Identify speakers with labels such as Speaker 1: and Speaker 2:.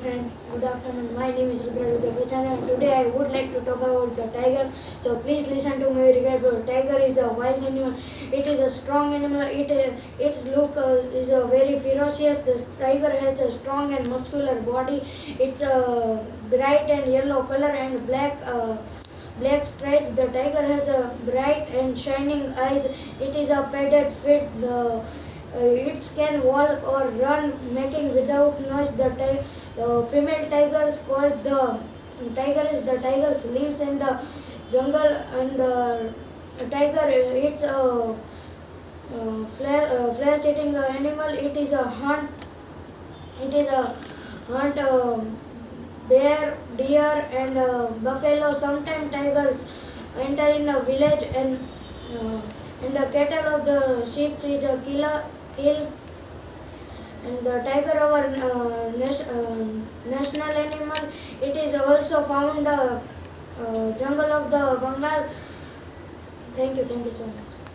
Speaker 1: friends, good afternoon. My name is Rudra Rudra and today I would like to talk about the tiger. So please listen to me carefully. Tiger is a wild animal. It is a strong animal. Its look is very ferocious. The tiger has a strong and muscular body. It's a bright and yellow color and black stripes. The tiger has a bright and shining eyes. It is a padded feet. It can walk or run, making without noise. The female tigers called the tigers. The tigers lives in the jungle, and the tiger eats flesh-eating animal. It is a hunt. It is a hunt bear, deer, and buffalo. Sometimes tigers enter in a village and the cattle of the sheep is a kill. And the tiger, our national animal, it is also found jungle of the Bengal. Thank you so much.